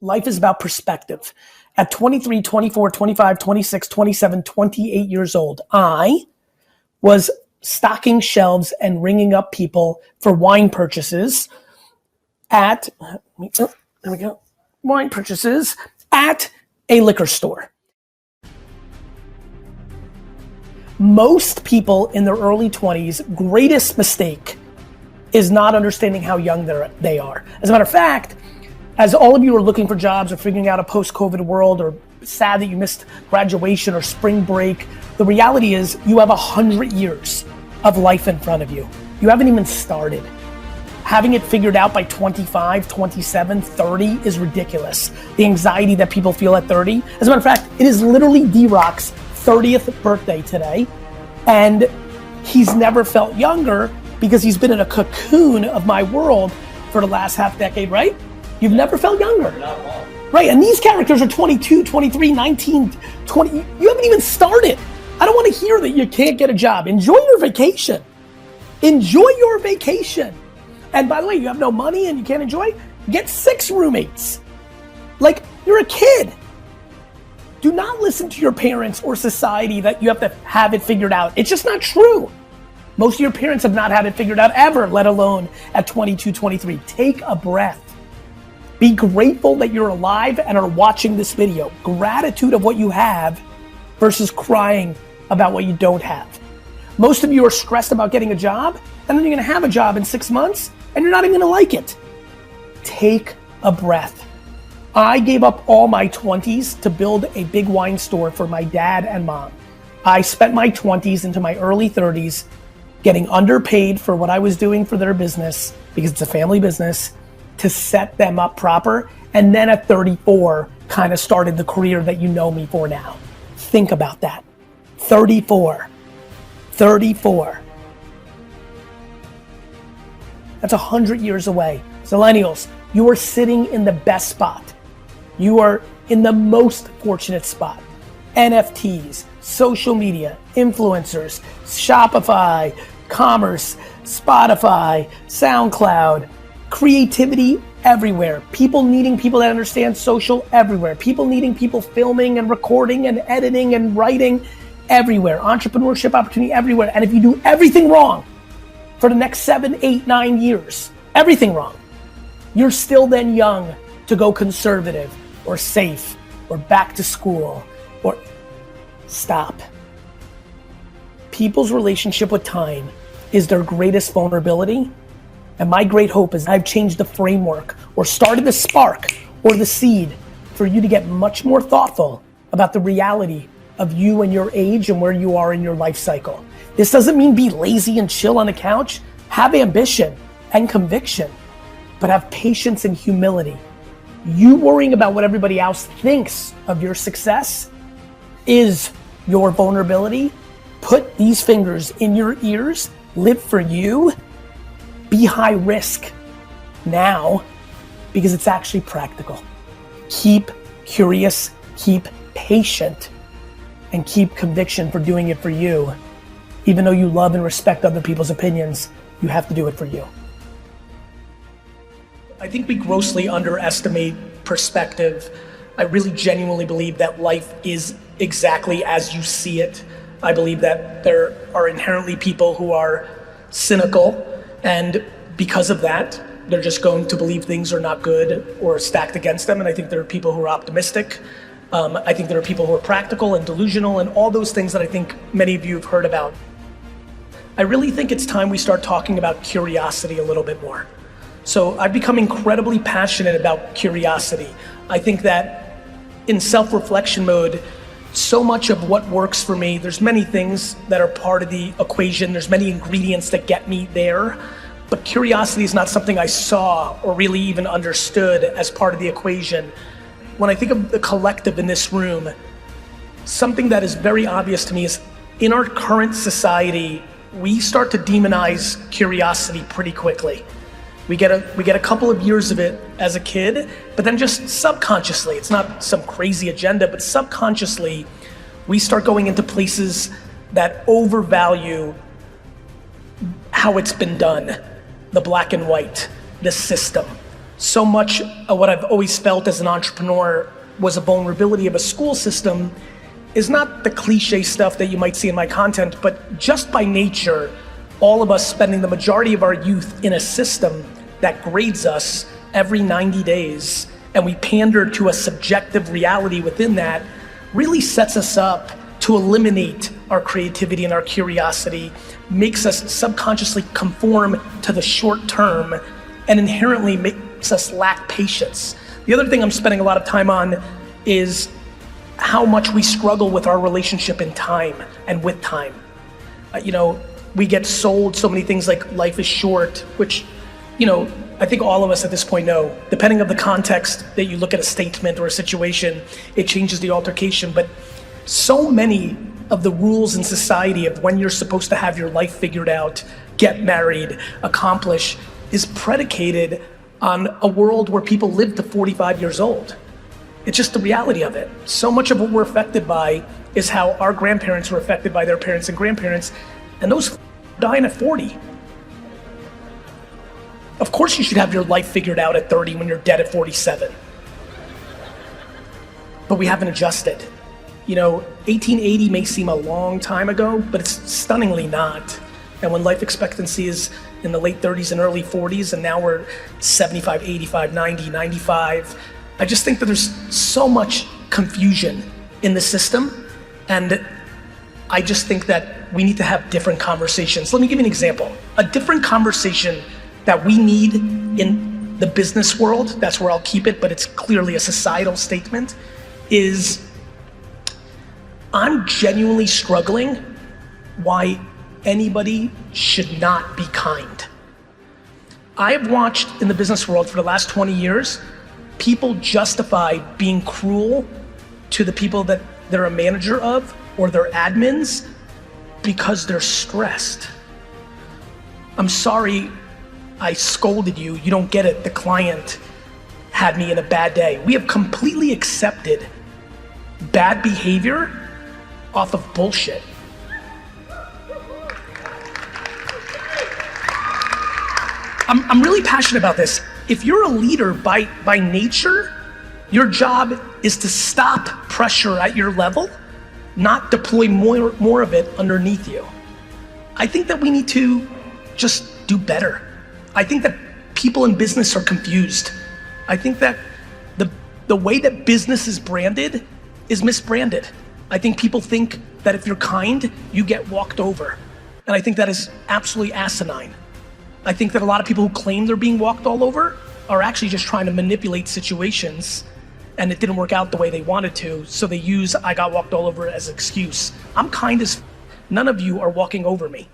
Life is about perspective. At 23, 24, 25, 26, 27, 28 years old, I was stocking shelves and ringing up people for wine purchases at, there we go, wine purchases at a liquor store. Most people in their early 20s, greatest mistake is not understanding how young they are. As a matter of fact, as all of you are looking for jobs or figuring out a post-COVID world or sad that you missed graduation or spring break, the reality is you have 100 years of life in front of you. You haven't even started. Having it figured out by 25, 27, 30 is ridiculous. The anxiety that people feel at 30. As a matter of fact, it is literally D-Rock's 30th birthday today, and he's never felt younger because he's been in a cocoon of my world for the last half decade, right? You've never felt younger. Not at all. Right, and these characters are 22, 23, 19, 20. You haven't even started. I don't want to hear that you can't get a job. Enjoy your vacation. Enjoy your vacation. And by the way, you have no money and you can't enjoy? Get 6 roommates. Like, you're a kid. Do not listen to your parents or society that you have to have it figured out. It's just not true. Most of your parents have not had it figured out ever, let alone at 22, 23. Take a breath. Be grateful that you're alive and are watching this video. Gratitude of what you have versus crying about what you don't have. Most of you are stressed about getting a job, and then you're gonna have a job in 6 months, and you're not even gonna like it. Take a breath. I gave up all my 20s to build a big wine store for my dad and mom. I spent my 20s into my early 30s getting underpaid for what I was doing for their business, because it's a family business, to set them up proper. And then at 34, kind of started the career that you know me for now. Think about that. 34. That's 100 years away. Millennials, you are sitting in the best spot. You are in the most fortunate spot. NFTs, social media, influencers, Shopify, commerce, Spotify, SoundCloud, creativity everywhere. People needing people that understand social everywhere. People needing people filming and recording and editing and writing everywhere. Entrepreneurship opportunity everywhere. And if you do everything wrong for the next 7, 8, 9 years, everything wrong, you're still then young to go conservative or safe or back to school or stop. People's relationship with time is their greatest vulnerability. And my great hope is I've changed the framework or started the spark or the seed for you to get much more thoughtful about the reality of you and your age and where you are in your life cycle. This doesn't mean be lazy and chill on the couch. Have ambition and conviction, but have patience and humility. You worrying about what everybody else thinks of your success is your vulnerability. Put these fingers in your ears, live for you, be high risk now because it's actually practical. Keep curious, keep patient, and keep conviction for doing it for you. Even though you love and respect other people's opinions, you have to do it for you. I think we grossly underestimate perspective. I really genuinely believe that life is exactly as you see it. I believe that there are inherently people who are cynical, and because of that, they're just going to believe things are not good or stacked against them. And I think there are people who are optimistic. I think there are people who are practical and delusional and all those things that I think many of you have heard about. I really think it's time we start talking about curiosity a little bit more. So I've become incredibly passionate about curiosity. I think that in self-reflection mode, so much of what works for me, there's many things that are part of the equation, there's many ingredients that get me there, but curiosity is not something I saw or really even understood as part of the equation. When I think of the collective in this room, something that is very obvious to me is in our current society, we start to demonize curiosity pretty quickly. We get a couple of years of it as a kid, but then just subconsciously, it's not some crazy agenda, but subconsciously, we start going into places that overvalue how it's been done, the black and white, the system. so much of what I've always felt as an entrepreneur was a vulnerability of a school system is not the cliche stuff that you might see in my content, but just by nature, all of us spending the majority of our youth in a system that grades us every 90 days, and we pander to a subjective reality within that, really sets us up to eliminate our creativity and our curiosity, makes us subconsciously conform to the short term, and inherently makes us lack patience. The other thing I'm spending a lot of time on is how much we struggle with our relationship in time and with time. We get sold so many things like life is short, which, I think all of us at this point know, depending on the context that you look at a statement or a situation, it changes the altercation. But so many of the rules in society of when you're supposed to have your life figured out, get married, accomplish, is predicated on a world where people live to 45 years old. It's just the reality of it. So much of what we're affected by is how our grandparents were affected by their parents and grandparents, and those dying at 40. Of course you should have your life figured out at 30 when you're dead at 47. But we haven't adjusted. 1880 may seem a long time ago, but it's stunningly not. And when life expectancy is in the late 30s and early 40s, and now we're 75, 85, 90, 95, I just think that there's so much confusion in the system, and I just think that we need to have different conversations. Let me give you an example. A different conversation that we need in the business world, that's where I'll keep it, but it's clearly a societal statement, is I'm genuinely struggling why anybody should not be kind. I have watched in the business world for the last 20 years, people justify being cruel to the people that they're a manager of or their admins because they're stressed. I'm sorry I scolded you, you don't get it, the client had me in a bad day. We have completely accepted bad behavior off of bullshit. I'm really passionate about this. If you're a leader by nature, your job is to stop pressure at your level, not deploy more of it underneath you. I think that we need to just do better. I think that people in business are confused. I think that the way that business is branded is misbranded. I think people think that if you're kind, you get walked over. And I think that is absolutely asinine. I think that a lot of people who claim they're being walked all over are actually just trying to manipulate situations, and it didn't work out the way they wanted to, so they use I got walked all over as an excuse. I'm kind as none of you are walking over me.